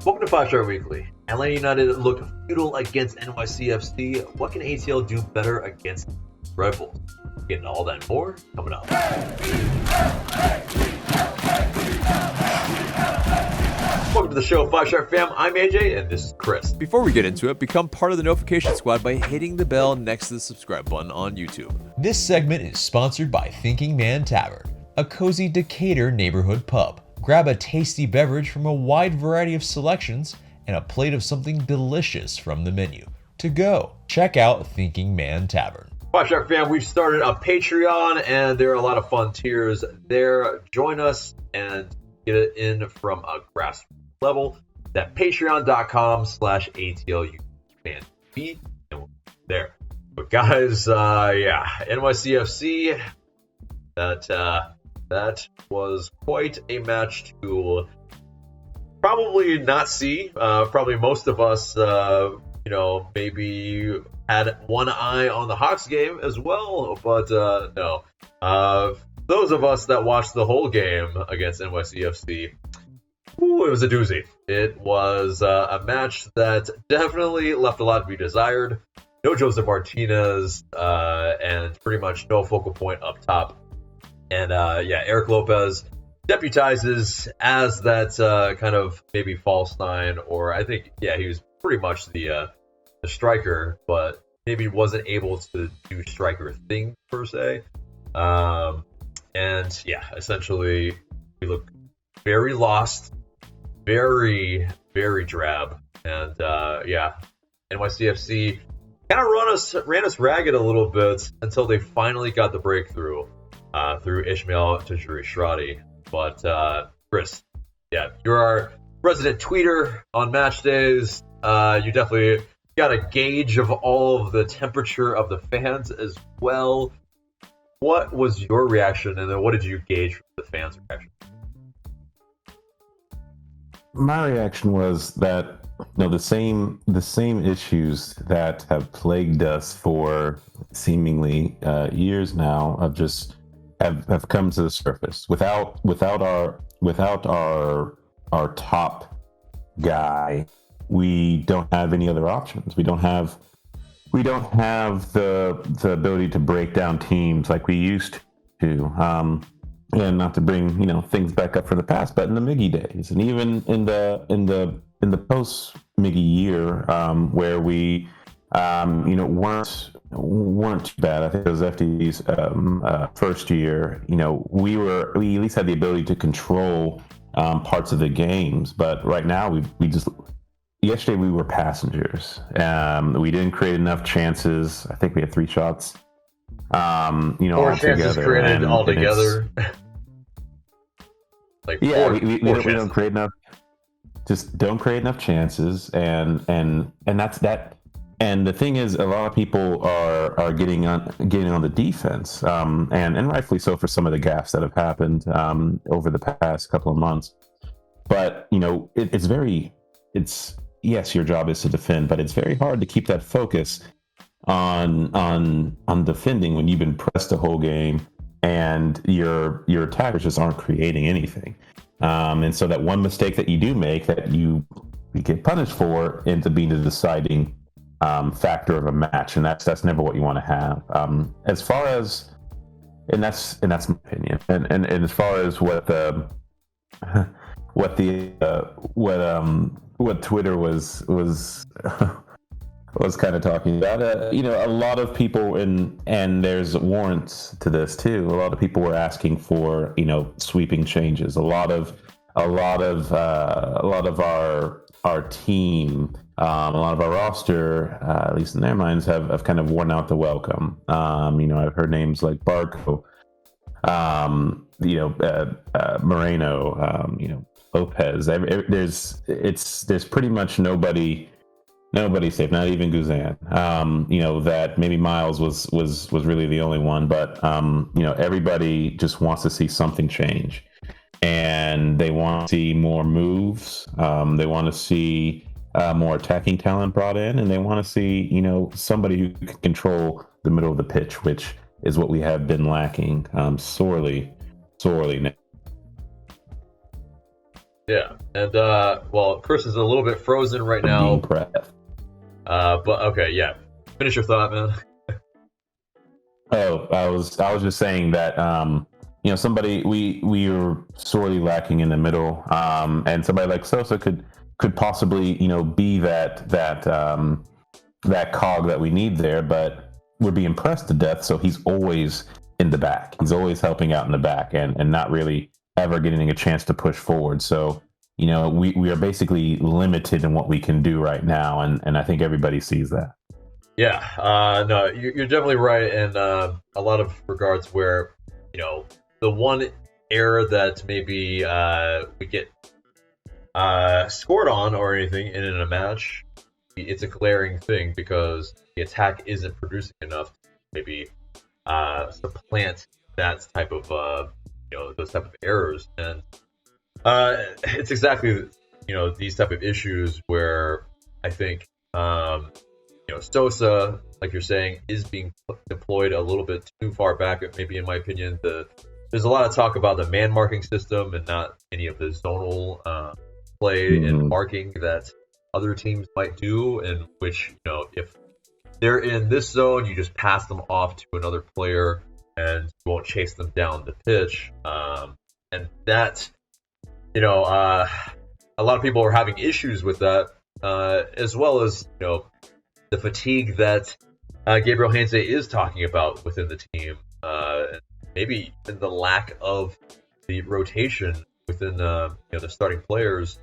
Welcome to 5-Star Weekly. Atlanta United looked futile against NYCFC. What can ATL do better against Red Bulls? Getting all that and more coming up. Welcome to the show, 5-Star fam. I'm AJ, and this is Chris. Before we get into it, become part of the notification squad by hitting the bell next to the subscribe button on YouTube. This segment is sponsored by Thinking Man Tavern, a cozy Decatur neighborhood pub. Grab a tasty beverage from a wide variety of selections and a plate of something delicious from the menu. To go, check out Thinking Man Tavern. 5-Star fam, we've started a Patreon, and there are a lot of fun tiers there. Join us and get it in from a grassroots level. That's patreon.com/ATL Utd. And we'll there. But guys, NYCFC, that was quite a match to probably not see. Probably most of us, maybe had one eye on the Hawks game as well, but no. Those of us that watched the whole game against NYCFC, it was a doozy. It was a match that definitely left a lot to be desired. No Joseph Martinez, and pretty much no focal point up top. And Eric Lopez deputizes as that kind of maybe false nine, or I think, he was pretty much the striker, but maybe wasn't able to do striker things per se. Essentially, we look very lost, very, very drab. And NYCFC kind of ran us ragged a little bit until they finally got the breakthrough through Ishmael Tajouri-Shradi. But Chris, you're our resident tweeter on match days. You definitely got a gauge of all of the temperature of the fans as well. What was your reaction, and then what did you gauge from the fans' reaction? My reaction was that the same issues that have plagued us for seemingly years now have come to the surface. Without our top guy, we don't have any other options. We don't have the ability to break down teams like we used to. And not to bring things back up from the past, but in the Miggy days, and even in the post Miggy year, where we weren't bad. I think it was FD's first year. We at least had the ability to control parts of the games, but right now yesterday we were passengers. We didn't create enough chances. I think we had 3 shots. 4 chances created altogether. We don't create enough. Just don't create enough chances, and that's that. And the thing is, a lot of people are getting on the defense, and rightfully so for some of the gaffes that have happened over the past couple of months. But yes, your job is to defend, but it's very hard to keep that focus on defending when you've been pressed the whole game and your attackers just aren't creating anything. And so that one mistake that you do make that you get punished for ends up being the deciding factor of a match, and that's never what you want to have. As far as, and that's my opinion. And as far as what Twitter was kind of talking about, a lot of people, and there's warrants to this too. A lot of people were asking for sweeping changes. A lot of our team, a lot of our roster, at least in their minds, have kind of worn out the welcome. I've heard names like Barco, Moreno, Lopez. There's pretty much nobody safe, not even Guzan. That maybe Miles was really the only one, but everybody just wants to see something change, and they want to see more moves. They want to see more attacking talent brought in, and they want to see somebody who can control the middle of the pitch, which is what we have been lacking sorely. Yeah, and well, Chris is a little bit frozen right Being now. prepped. But okay, yeah. Finish your thought, man. Oh, I was just saying that somebody we were sorely lacking in the middle, and somebody like Sosa could possibly be that cog that we need there, but we're being pressed to death, so he's always in the back. He's always helping out in the back and not really ever getting a chance to push forward. So we are basically limited in what we can do right now, and I think everybody sees that. Yeah, no, you're definitely right in a lot of regards where, the one error that maybe we get scored on or anything in a match, it's a glaring thing because the attack isn't producing enough to maybe supplant that type of, those type of errors. And it's exactly, these type of issues where I think, Sosa, like you're saying, is being deployed a little bit too far back. Maybe, in my opinion, there's a lot of talk about the man marking system and not any of the zonal play and marking that other teams might do. In which, if they're in this zone, you just pass them off to another player and you won't chase them down the pitch. And that, a lot of people are having issues with that, as well as the fatigue that Gabriel Heinze is talking about within the team, and maybe in the lack of the rotation within the starting players,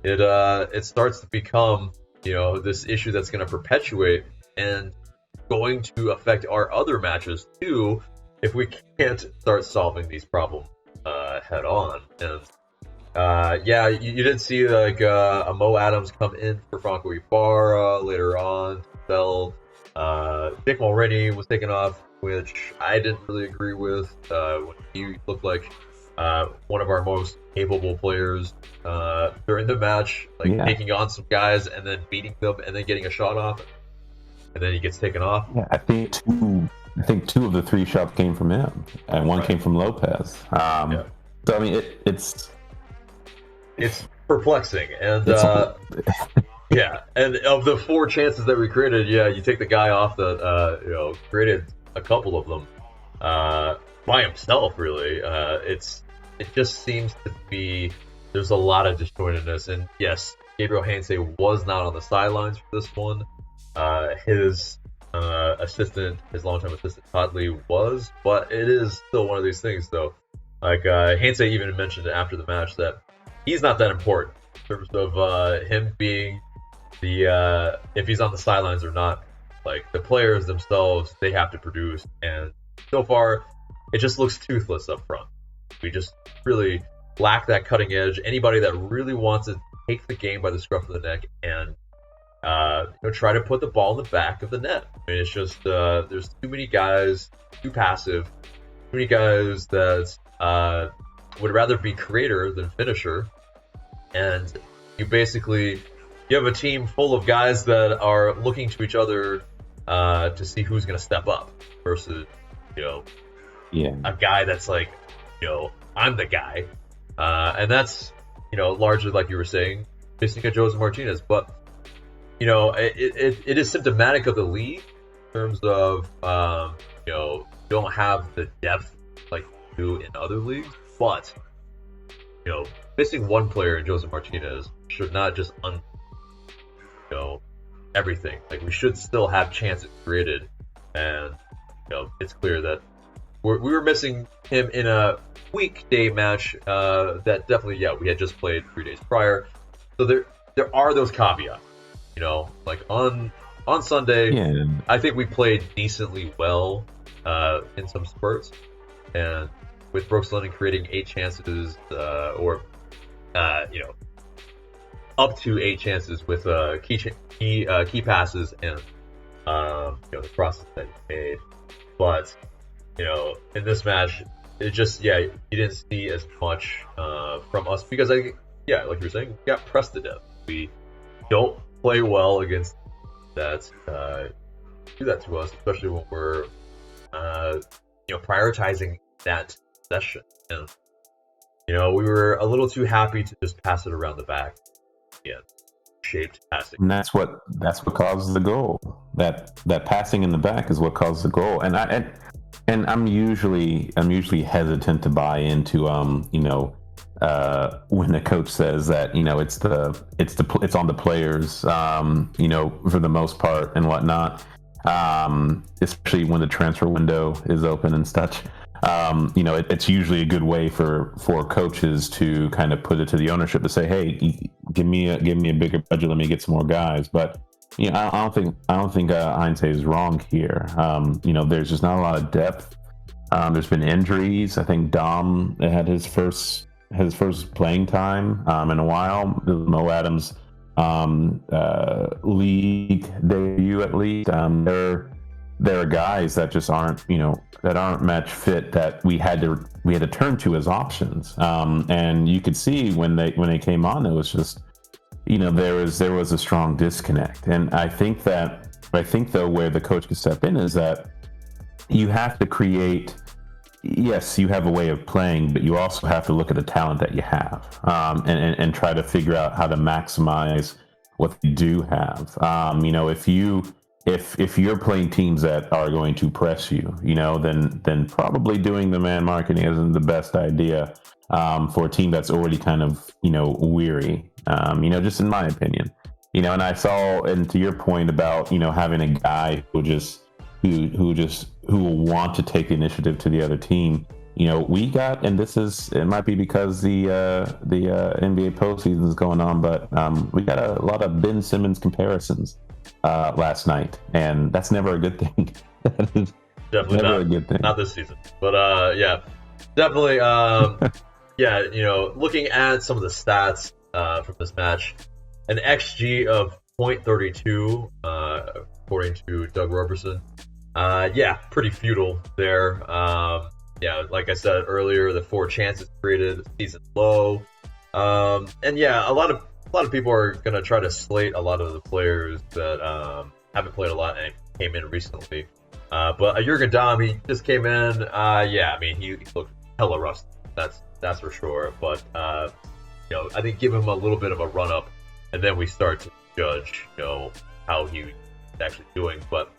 it starts to become this issue that's going to perpetuate and going to affect our other matches too if we can't start solving these problems head on. And yeah, you did see like a Mo Adams come in for Franco Ibarra later on. Bell, Dick Mulroney was taken off, which I didn't really agree with. When he looked like one of our most capable players during the match, taking on some guys and then beating them and then getting a shot off, and then he gets taken off. Yeah, I think two of the three shots came from him, and one came from Lopez. So I mean, it's perplexing, and yeah, and of the 4 chances that we created, you take the guy off that created a couple of them by himself. Really, it just seems to be there's a lot of disjointedness, and yes, Gabriel Heinze was not on the sidelines for this one. His assistant, his longtime assistant Todley was, but it is still one of these things, though. Like Heinze even mentioned after the match that he's not that important in terms of him being the if he's on the sidelines or not. Like the players themselves, they have to produce, and so far it just looks toothless up front. We just really lack that cutting edge. Anybody that really wants to take the game by the scruff of the neck and try to put the ball in the back of the net. I mean, it's just there's too many guys too passive, too many guys that would rather be creator than finisher, and you have a team full of guys that are looking to each other to see who's going to step up versus a guy that's like I'm the guy, and that's largely like you were saying, missing a Jose Martinez, but it is symptomatic of the league in terms of don't have the depth like you do in other leagues, but missing one player in Jose Martinez should not just everything. Like we should still have chances created, and it's clear that we were missing him in a weekday match that definitely we had just played 3 days prior, so there are those caveats. Like on Sunday, I think we played decently well in some spurts, and with Brooks Lennon creating 8 chances or up to 8 chances with key passes and the crosses that he made. But in this match, it just you didn't see as much from us because like you were saying, we got pressed to death. We don't play well against that. Do that to us, especially when we're prioritizing that session. And we were a little too happy to just pass it around the back. Yeah, shaped passing. And that's what causes the goal. That passing in the back is what causes the goal. And I'm usually hesitant to buy into when the coach says that it's on the players for the most part and whatnot, especially when the transfer window is open and such. It's usually a good way for coaches to kind of put it to the ownership to say, hey, give me a bigger budget, let me get some more guys. But I don't think Heinze is wrong here. There's just not a lot of depth. There's been injuries. I think Dom had his first playing time in a while. Mo Adams league debut at least. There are guys that just aren't match fit that we had to turn to as options. And you could see when they came on, it was just there was a strong disconnect. And I think though where the coach can step in is that you have to create. Yes, you have a way of playing, but you also have to look at the talent that you have, and try to figure out how to maximize what you do have. If you're playing teams that are going to press you, then probably doing the man marketing isn't the best idea for a team that's already kind of weary. Just in my opinion, and I saw, and to your point about having a guy who will want to take the initiative to the other team. We got, and it might be because the NBA postseason is going on, but we got a lot of Ben Simmons comparisons last night, and that's never a good thing. Definitely never not a good thing. Not this season, but yeah, definitely. Looking at some of the stats from this match, an XG of 0.32 according to Doug Roberson. Pretty futile there. Like I said earlier, the 4 chances created, season low. A lot of people are gonna try to slate a lot of the players that haven't played a lot and came in recently. But Jurgen Damm, he just came in. He looked hella rusty. That's for sure. But I think give him a little bit of a run up, and then we start to judge, how he's actually doing. But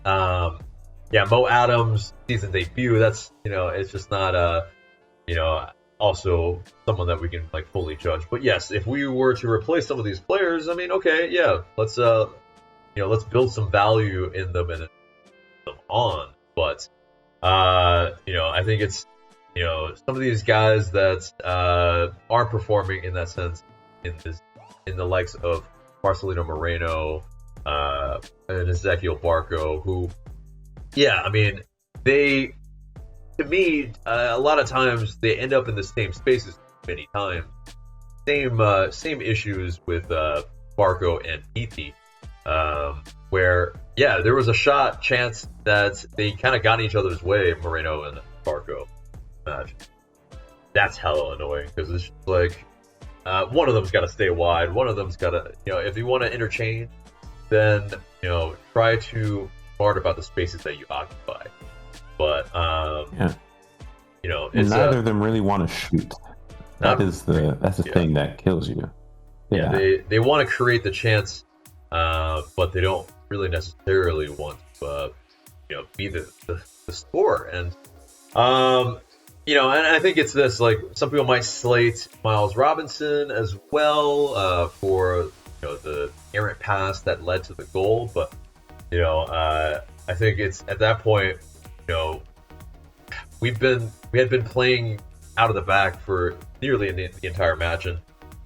Mo Adams season debut. That's it's just not also someone that we can fully judge. But yes, if we were to replace some of these players, let's let's build some value in them and them on. But I think it's some of these guys that aren't performing in that sense in the likes of Marcelino Moreno and Ezequiel Barco, who they, to me, a lot of times they end up in the same spaces many times. Same issues with Barco and Pete, where there was a chance that they kind of got in each other's way, Moreno and Barco match. That's hella annoying because it's just one of them's got to stay wide, one of them's got to, if you want to interchange, then try to smart about the spaces that you occupy. But it's neither of them really want to shoot. That's the thing that kills you. They want to create the chance, but they don't really necessarily want to be the scorer. And and I think it's this, some people might slate Miles Robinson as well for the errant pass that led to the goal, but I think it's at that point, we had been playing out of the back for nearly the entire match, and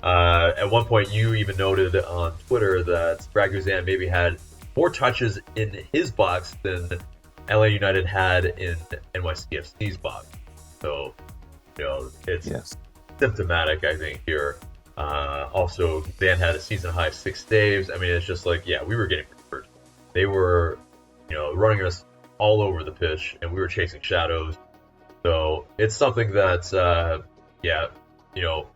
at one point you even noted on Twitter that Brad Guzan maybe had more touches in his box than LA United had in NYCFC's box. So it's symptomatic, I think, here. Also, Dan had a season high 6 saves. I mean, it's just we were getting hurt. They were, running us all over the pitch, and we were chasing shadows. So it's something that,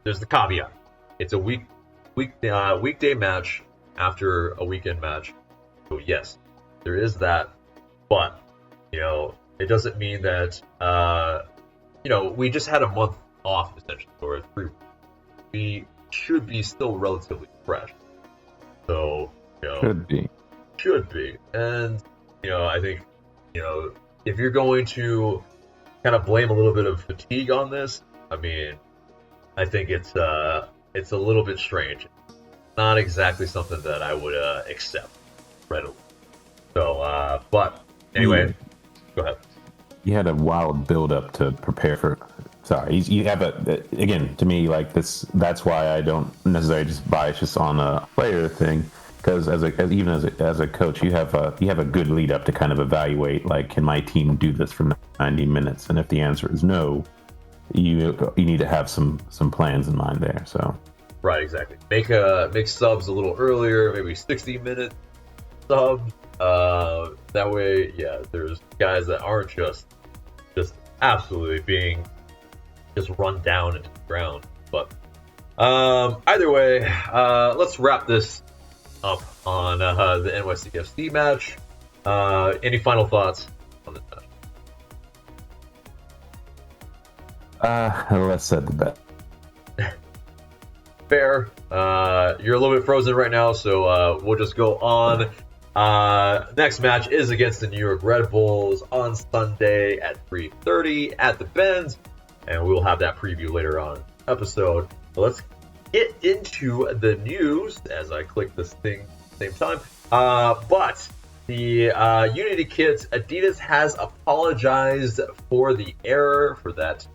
there's the caveat. It's a weekday match after a weekend match. So yes, there is that. But it doesn't mean that we just had a month off, essentially, or 3 weeks. We should be still relatively fresh. So, should be. And, I think, if you're going to kind of blame a little bit of fatigue on this, I mean, I think it's a little bit strange. Not exactly something that I would accept readily. So, but anyway, go ahead. You had a wild build-up to prepare for. Sorry, you have again, to me, like this. That's why I don't necessarily just bias just on a player thing, because as a coach, you have a good lead up to kind of evaluate, like, can my team do this for 90 minutes? And if the answer is no, you need to have some plans in mind there. So right, exactly. Make subs a little earlier, maybe 60-minute subs. That way, there's guys that aren't just absolutely being just run down into the ground. But either way, let's wrap this up on the NYCFC match. Any final thoughts on this match? Let's set the bet. Fair. You're a little bit frozen right now, so we'll just go on. Next match is against the New York Red Bulls on Sunday at 3:30 at the Benz, and we will have that preview later on in the episode. But let's get into the news as I click this thing at the same time. But the Unity kits, Adidas has apologized for the error, for that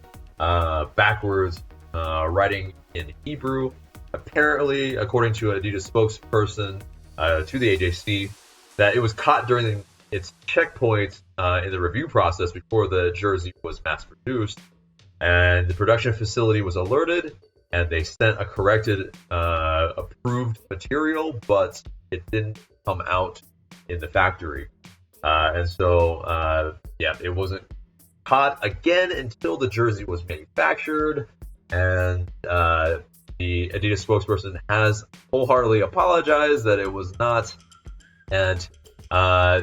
backwards writing in Hebrew. Apparently, according to an Adidas spokesperson to the AJC, that it was caught during its checkpoint in the review process before the jersey was mass produced, and the production facility was alerted, and they sent a corrected, approved material, but it didn't come out in the factory, and so it wasn't caught again until the jersey was manufactured, and the Adidas spokesperson has wholeheartedly apologized that it was not, and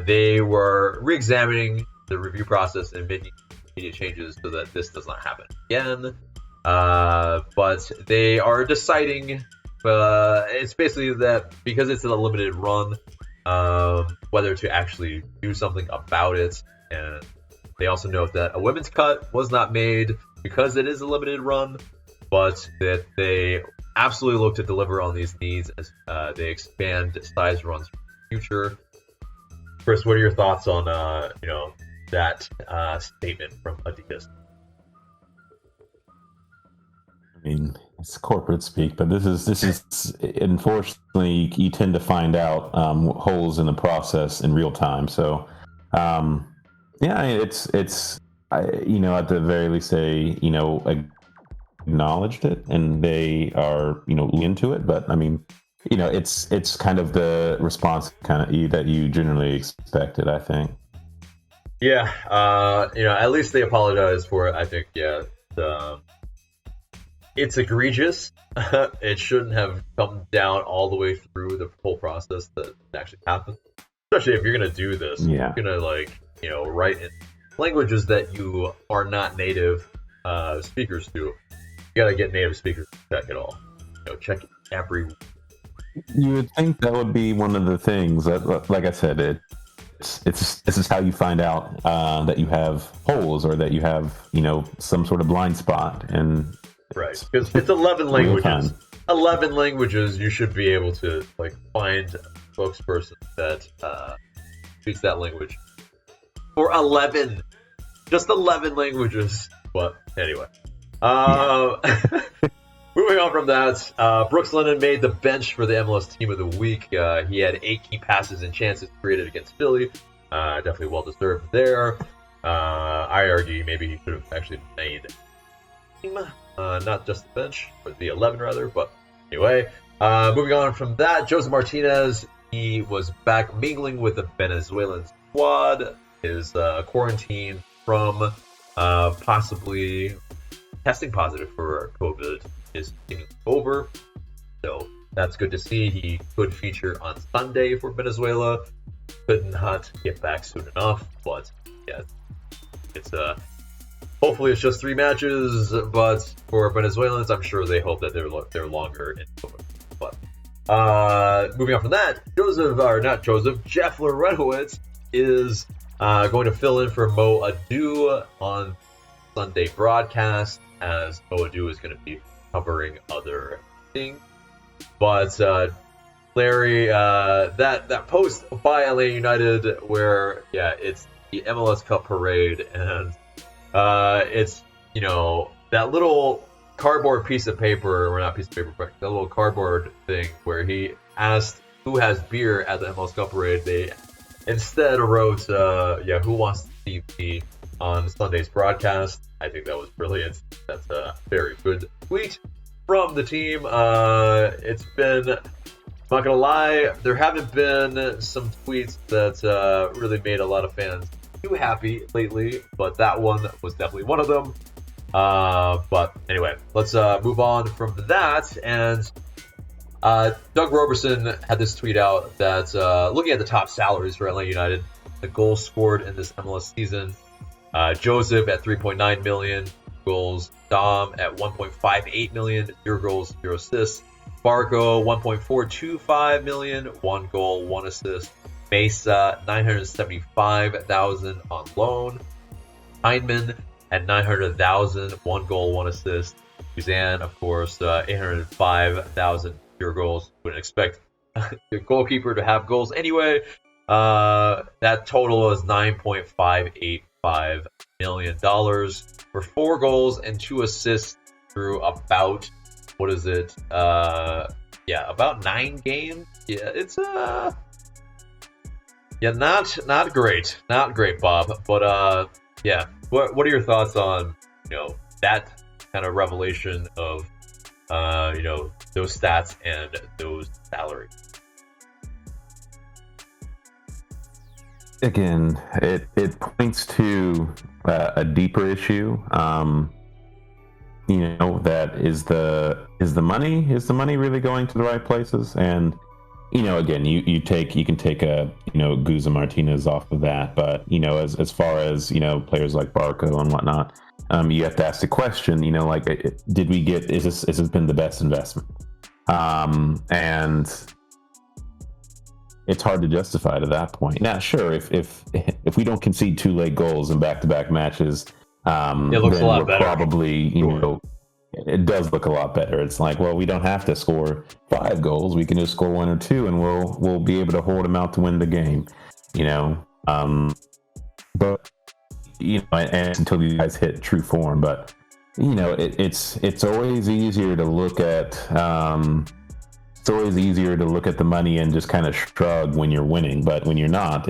they were re-examining the review process and making immediate changes so that this does not happen again. But they are deciding, it's basically that because it's a limited run, whether to actually do something about it. And they also note that a women's cut was not made because it is a limited run, but that they absolutely look to deliver on these needs as they expand size runs for the future. Chris, what are your thoughts on that statement from Adidas? I mean, it's corporate speak, but this is unfortunately, you tend to find out holes in the process in real time. So it's at the very least they acknowledged it and they are into it, but I mean, it's kind of the response that you generally expected, I think. Yeah, at least they apologized for it. I think, it's egregious. It shouldn't have come down all the way through the whole process that actually happened. Especially if you're gonna do this, you're gonna write in languages that you are not native speakers to. You gotta get native speakers to check it all. Check every. You would think that would be one of the things that, like I said, this is how you find out that you have holes or that you have some sort of blind spot, and right, because it's 11 languages. 11 languages, you should be able to find a spokesperson that speaks that language for 11, just 11 languages. But anyway, moving on from that, Brooks Lennon made the bench for the MLS Team of the Week. He had 8 key passes and chances created against Philly. Definitely well deserved there. I argue maybe he should have actually made the team, not just the bench, but the 11 rather. But anyway, moving on from that, Jose Martinez, he was back mingling with the Venezuelan squad. His quarantine from possibly testing positive for COVID is over, so that's good to see. He could feature on Sunday for Venezuela. Could not get back soon enough, but yeah, it's Hopefully it's just 3 matches, but for Venezuelans, I'm sure they hope that they're longer in COVID. But moving on from that, Jeff Rbny is going to fill in for Mo Adu on Sunday broadcast, as Mo Adu is going to be covering other things. But Larry, that post by LA United where it's the MLS Cup parade, and it's that little cardboard piece of paper, or not piece of paper, but that little cardboard thing where he asked who has beer at the MLS Cup parade. They instead wrote, who wants to see me on Sunday's broadcast. I think that was brilliant. That's a very good tweet from the team. It's been, I'm not gonna lie, there haven't been some tweets that really made a lot of fans too happy lately, but that one was definitely one of them. But anyway, let's move on from that. And Doug Roberson had this tweet out that looking at the top salaries for Atlanta United, the goals scored in this MLS season, Joseph at 3.9 million goals, Dom at 1.58 million, 0 goals, 0 assists, Barco 1.425 million, 1 goal, 1 assist, Mesa 975,000 on loan, Heinemann at 900,000, 1 goal, 1 assist, Suzanne, of course, 805,000, 0 goals. Wouldn't expect the goalkeeper to have goals anyway. That total is $9.585 million for 4 goals and 2 assists through about, about 9 games. Yeah, it's not great, Bob. But what are your thoughts on that kind of revelation of those stats and those salaries? Again, it points to a deeper issue. That is the money really going to the right places? And again, you can take a Guza Martinez off of that, but as far as players like Barco and whatnot, you have to ask the question, did we get, has this been the best investment? And it's hard to justify to that point. Now, sure, if we don't concede 2 late goals in back-to-back matches, it looks a lot better. Probably, it does look a lot better. It's like, well, we don't have to score 5 goals. We can just score 1 or 2, and we'll be able to hold them out to win the game. But and until you guys hit true form, but it's always easier to look at. It's always easier to look at the money and just kind of shrug when you're winning, but when you're not,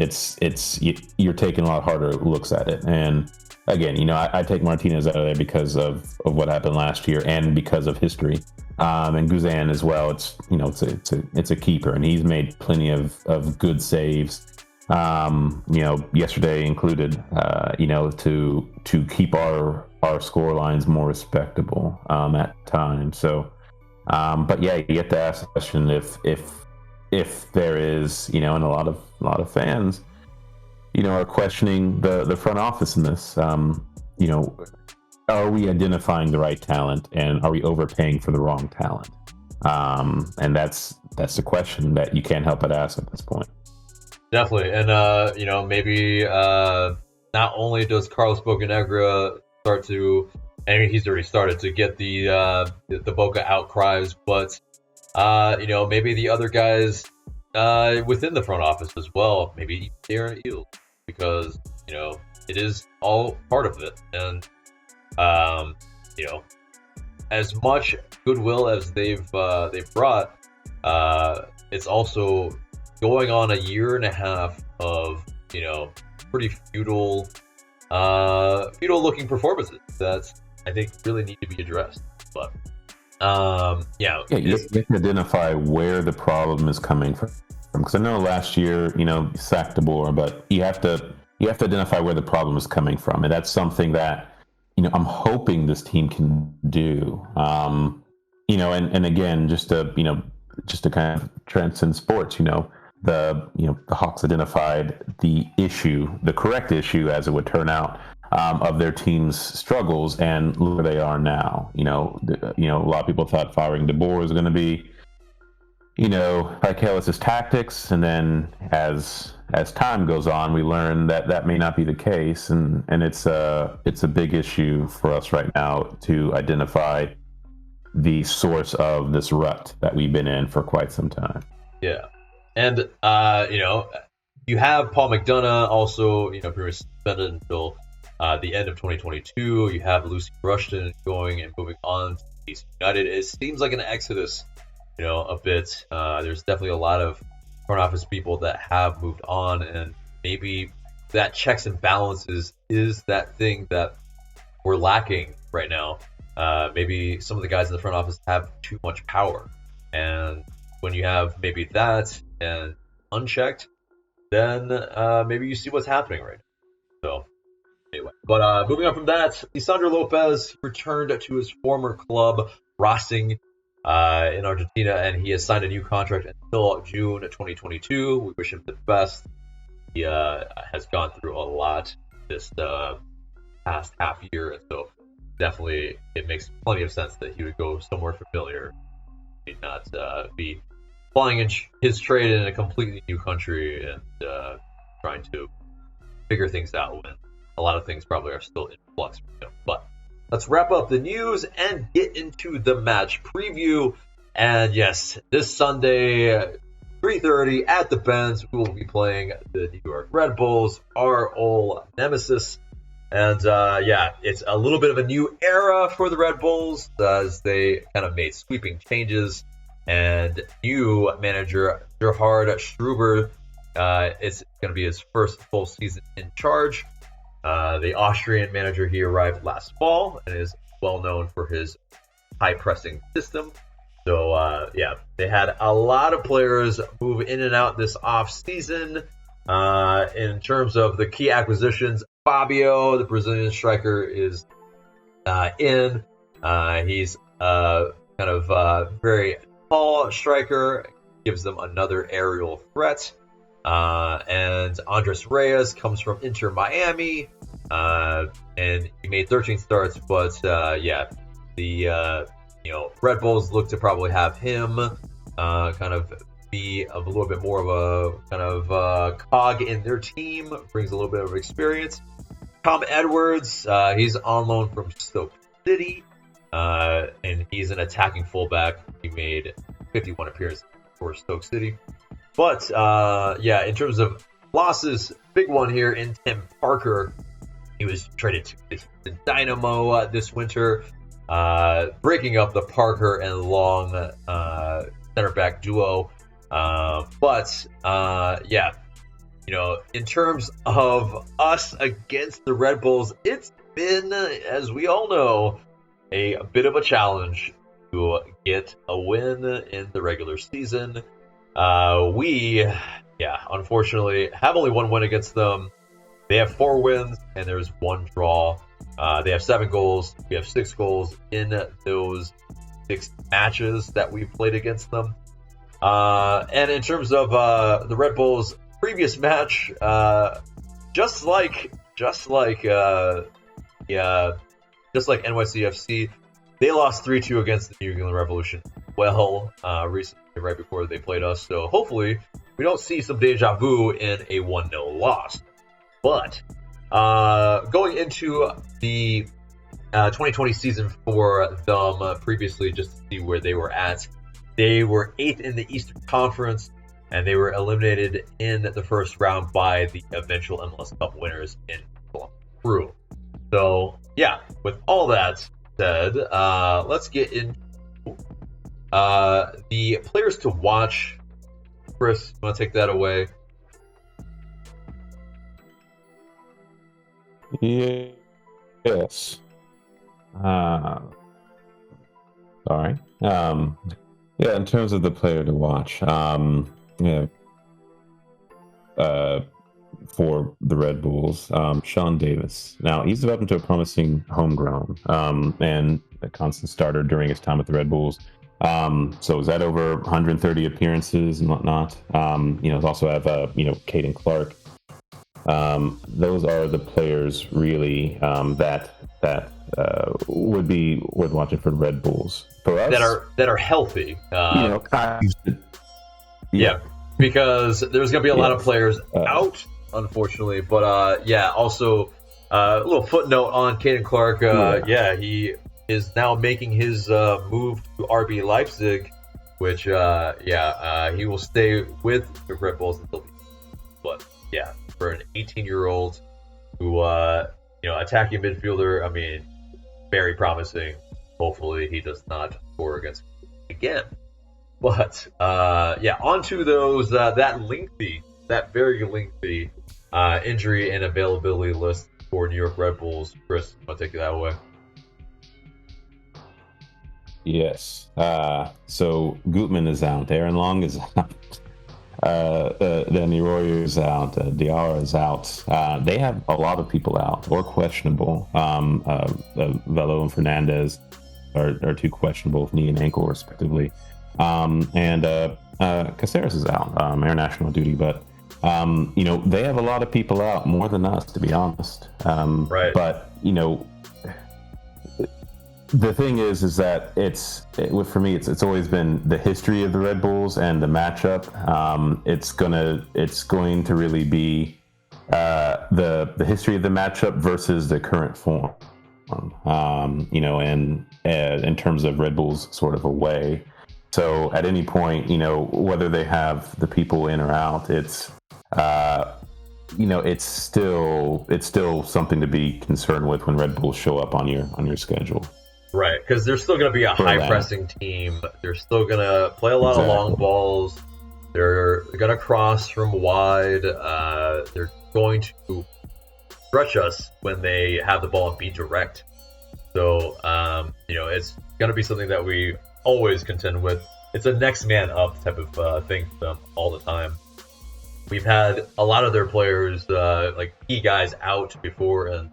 you're taking a lot harder looks at it. And again, I take Martinez out of there because of what happened last year and because of history. And Guzan as well. It's a keeper, and he's made plenty of good saves. Yesterday included. To keep our score lines more respectable at times. So. But yeah, you have to ask the question if there is, and a lot of fans, are questioning the front office in this. Are we identifying the right talent, and are we overpaying for the wrong talent? And that's the question that you can't help but ask at this point. Definitely, and maybe not only does Carlos Bocanegra start to. I mean, he's already started to get the Boca outcries, but maybe the other guys within the front office as well, maybe Darren Eales, because it is all part of it, and as much goodwill as they've brought, it's also going on a year and a half of pretty futile looking performances that I think really need to be addressed. But you have to identify where the problem is coming from. Because I know last year, sacked DeBoer, but you have to identify where the problem is coming from, and that's something that I'm hoping this team can do. And again, just to kind of transcend sports, the Hawks identified the correct issue as it would turn out of their team's struggles, and look where they are now. A lot of people thought firing DeBoer was going to be, Michaelis' tactics, and then as time goes on, we learn that may not be the case, and it's a big issue for us right now to identify the source of this rut that we've been in for quite some time. Yeah, and you have Paul McDonough also, pretty much suspended until the end of 2022. You have Lucy Rushton going and moving on to DC United. It seems like an exodus, a bit. There's definitely a lot of front office people that have moved on, and maybe that checks and balances is that thing that we're lacking right now. Maybe some of the guys in the front office have too much power, and when you have maybe that and unchecked, then maybe you see what's happening right now. So anyway, but moving on from that, Lisandro Lopez returned to his former club, Racing, in Argentina, and he has signed a new contract until June 2022. We wish him the best. He has gone through a lot this past half year, and so definitely it makes plenty of sense that he would go somewhere familiar, and not be flying in his trade in a completely new country and trying to figure things out when a lot of things probably are still in flux for him. But let's wrap up the news and get into the match preview. And yes, this Sunday, 3:30 at the Benz, we will be playing the New York Red Bulls, our old nemesis. And it's a little bit of a new era for the Red Bulls as they kind of made sweeping changes. And new manager Gerhard Struber, it's going to be his first full season in charge. The Austrian manager, he arrived last fall and is well known for his high pressing system. So they had a lot of players move in and out this off season. In terms of the key acquisitions, Fabio, the Brazilian striker, is in. He's very tall striker, gives them another aerial threat. And Andres Reyes comes from Inter Miami, and he made 13 starts, but the Red Bulls look to probably have him be a little bit more of a cog in their team, brings a little bit of experience. Tom Edwards, he's on loan from Stoke City, and he's an attacking fullback. He made 51 appearances for Stoke City. But in terms of losses, big one here in Tim Parker. He was traded to the Dynamo this winter, breaking up the Parker and Long center back duo. In terms of us against the Red Bulls, it's been, as we all know, a bit of a challenge to get a win in the regular season. We unfortunately have only one win against them. They have 4 wins and there's 1 draw. They have 7 goals. We have 6 goals in those 6 matches that we've played against them. And in terms of the Red Bulls' previous match, just like NYCFC, they lost 3-2 against the New England Revolution. Recently, right before they played us. So hopefully we don't see some deja vu in a 1-0 loss. But going into the 2020 season for them previously, just to see where they were at, they were 8th in the Eastern Conference, and they were eliminated in the first round by the eventual MLS Cup winners in Peru. So, with all that said, let's get into the players to watch. Chris, you want to take that away? Yes. Sorry. In terms of the player to watch, for the Red Bulls, Sean Davis. Now, he's developed into a promising homegrown and a constant starter during his time with the Red Bulls. So is that over 130 appearances and whatnot? Also have Caden Clark, Those are the players really that would be worth watching for the Red Bulls. For us, that are healthy. Yeah, because there's going to be a lot of players out, unfortunately. But also a little footnote on Caden Clark. He is now making his move to RB Leipzig, which he will stay with the Red Bulls until the end. But yeah, for an 18-year-old who attacking midfielder, I mean, very promising. Hopefully he does not score against again. But on to those that very lengthy injury and availability list for New York Red Bulls. Chris, I'll take that away. Yes. So Gutman is out. Aaron Long is out. Danny Royer is out. Diarra is out. They have a lot of people out or questionable. Velo and Fernandez are two questionable with knee and ankle respectively. Caceres is out, international duty, but they have a lot of people out, more than us, to be honest. Right. But the thing is that for me, it's always been the history of the Red Bulls and the matchup. It's going to really be the history of the matchup versus the current form. And in terms of Red Bulls sort of away. So at any point, whether they have the people in or out, it's still something to be concerned with when Red Bulls show up on your schedule. Right, because they're still going to be a high-pressing team. They're still going to play a lot of long balls. They're going to cross from wide. They're going to stretch us when they have the ball and be direct. So, it's going to be something that we always contend with. It's a next man up type of thing for them all the time. We've had a lot of their players, like key guys, out before, and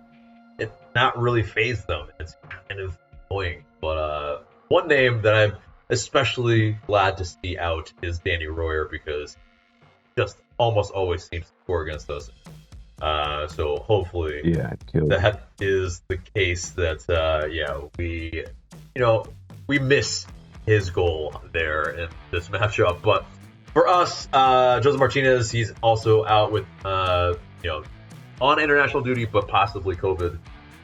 it's not really phased them. It's kind of annoying. But one name that I'm especially glad to see out is Danny Royer, because he just almost always seems to score against us. So hopefully that is the case, that we miss his goal there in this matchup. But for us, Joseph Martinez, he's also out with on international duty, but possibly COVID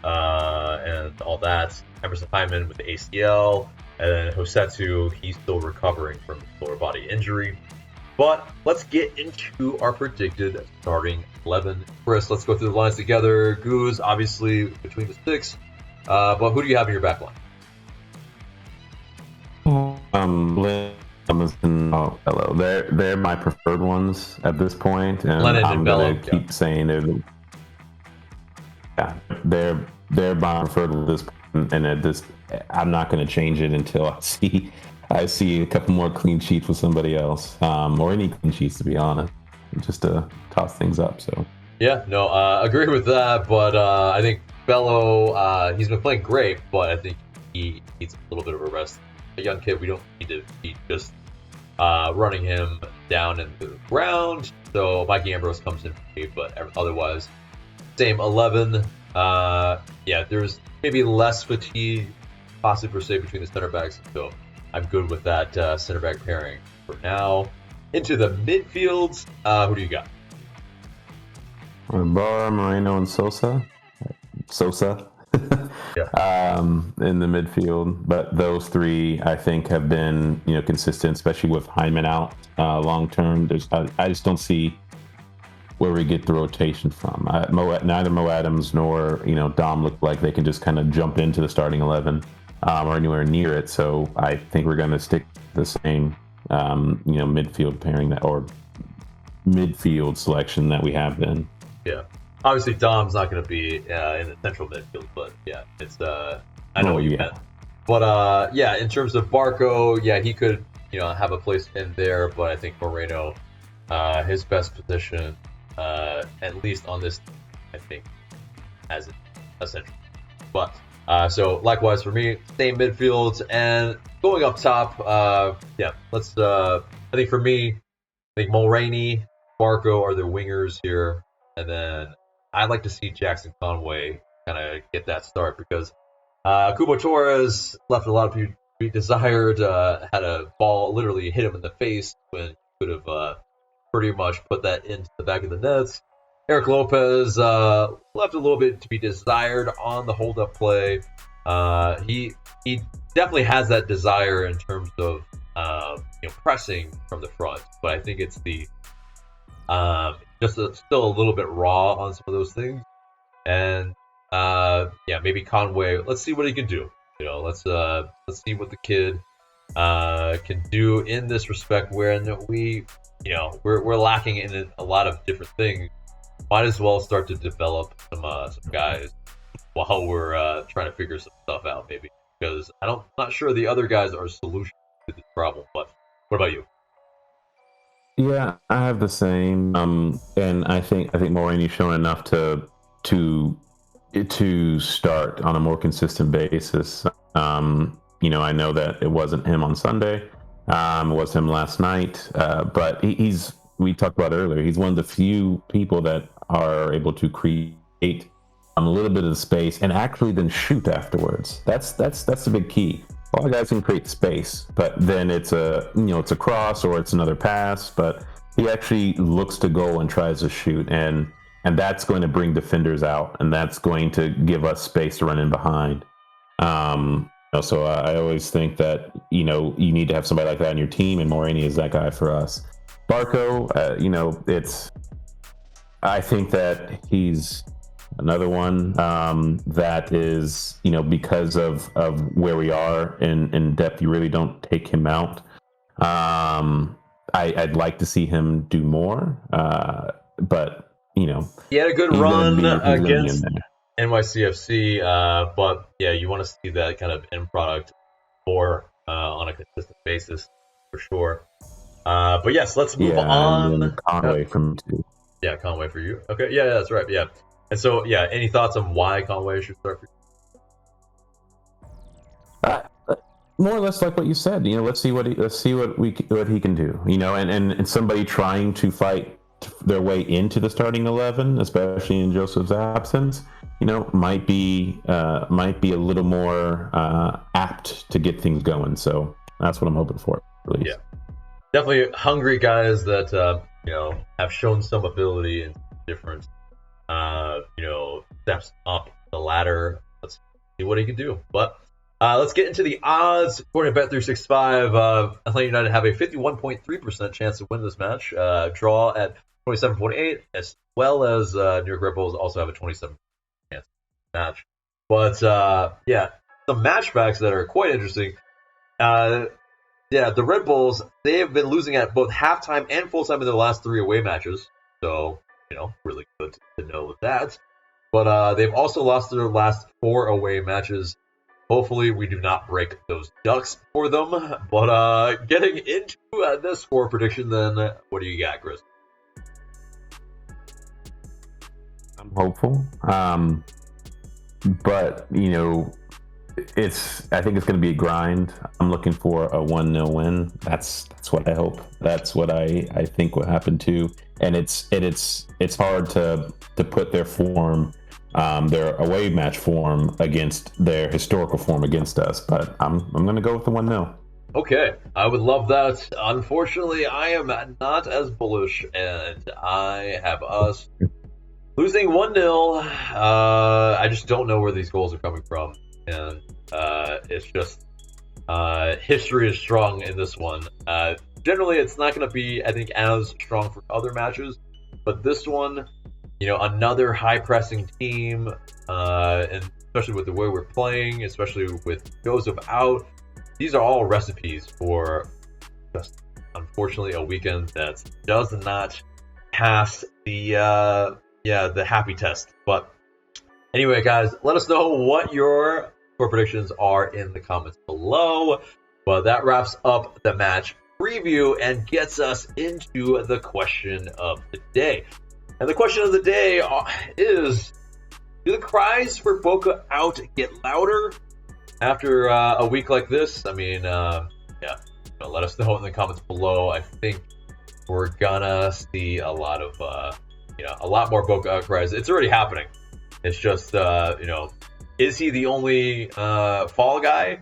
and all that. Emerson Hyman with the ACL, and then Hosetu, he's still recovering from lower body injury. But let's get into our predicted starting 11. Chris, let's go through the lines together. Goose, obviously, between the six. But who do you have in your back line? Lynn, Bello. They're my preferred ones at this point, and Lennon I'm and gonna Bello, keep saying they're my preferred at this point, and I'm not going to change it until I see a couple more clean sheets with somebody else, or any clean sheets, to be honest, just to toss things up. So agree with that. But I think Bello, he's been playing great, but I think he needs a little bit of a rest. A young kid, we don't need to be just running him down in the ground. So Mikey Ambrose comes in for me, but otherwise, same 11. There's maybe less fatigue, possibly per se, between the center backs. So I'm good with that center back pairing for now. Into the midfields, who do you got? Barra, Moreno, and Sosa. In the midfield, but those three I think have been consistent, especially with Hyman out long term. I just don't see where we get the rotation from. Neither Mo Adams nor Dom look like they can just kind of jump into the starting 11 or anywhere near it. So I think we're going to stick to the same midfield pairing or midfield selection that we have been. Yeah. Obviously, Dom's not going to be in the central midfield, but it's I know what you meant. But in terms of Barco, he could have a place in there, but I think Moreno, his best position, at least on this, I think, as a central. But so likewise for me, same midfields, and going up top. Let's. I think for me, I think Mulroney, Barco are the wingers here. and then I'd like to see Jackson Conway kind of get that start because Kubo Torres left a lot of people to be desired. Had a ball literally hit him in the face when he could have pretty much put that into the back of the nets. Eric Lopez left a little bit to be desired on the hold-up play. He definitely has that desire in terms of pressing from the front, but I think it's the still a little bit raw on some of those things. And maybe Conway. Let's see what he can do. Let's see what the kid can do in this respect. When we're lacking in a lot of different things. Might as well start to develop some guys while we're trying to figure some stuff out, maybe, because I'm not sure the other guys are a solution to this problem. But what about you? Yeah, I have the same, and I think Morini's shown enough to start on a more consistent basis. I know that it wasn't him on Sunday, it was him last night, but we talked about earlier, he's one of the few people that are able to create a little bit of space and actually then shoot afterwards. That's the big key. All the guys can create space, but then it's a cross or it's another pass, but he actually looks to goal and tries to shoot, and that's going to bring defenders out, and that's going to give us space to run in behind. So I always think that you need to have somebody like that on your team, and Morini is that guy for us. Barco, I think that he's another one that is, because of where we are in depth, you really don't take him out. I'd like to see him do more, but he had a good run against NYCFC, but yeah, you want to see that kind of end product more on a consistent basis for sure. But yes, let's move on. Conway from two. Yeah, Conway for you. Okay, yeah, that's right. Yeah, and so any thoughts on why Conway should start for you? More or less like what you said. Let's see what he can do. And somebody trying to fight their way into the starting 11, especially in Joseph's absence, might be a little more apt to get things going. So that's what I'm hoping for, at least. Yeah, definitely hungry guys that have shown some ability in different steps up the ladder. Let's see what he can do. But let's get into the odds. According to Bet365, Atlanta United have a 51.3% chance to win this match. Draw at 27.8, as well as New York Red Bulls also have a 27% chance match. But some match facts that are quite interesting. The Red Bulls, they have been losing at both halftime and full time in their last 3 away matches. So, really good to know that. But they've also lost their last 4 away matches. Hopefully, we do not break those ducks for them. But getting into this score prediction, then, what do you got, Chris? I'm hopeful. But, I think it's going to be a grind. I'm looking for a 1-0 win. That's what I hope. That's what I think will happen too. And it's hard to put their form, their away match form against their historical form against us. But I'm going to go with the 1-0. Okay, I would love that. Unfortunately, I am not as bullish, and I have us losing 1-0. I just don't know where these goals are coming from. And it's just history is strong in this one. Generally, it's not going to be, I think, as strong for other matches, but this one, another high-pressing team, and especially with the way we're playing, especially with Joseph out, these are all recipes for just, unfortunately, a weekend that does not pass the happy test. But anyway, guys, let us know what your score predictions are in the comments below. But that wraps up the match preview and gets us into the question of the day. And the question of the day is, do the cries for Boca out get louder after a week like this? I mean, let us know in the comments below. I think we're gonna see a lot of a lot more vocal outcries. It's already happening. It's just, is he the only fall guy?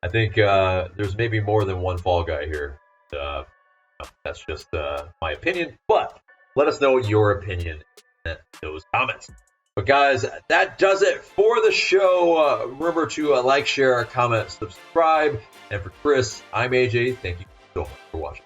I think there's maybe more than one fall guy here. That's just my opinion, but let us know your opinion in those comments. But guys, that does it for the show. Remember to like, share, comment, subscribe. And for Chris, I'm AJ. Thank you so much for watching.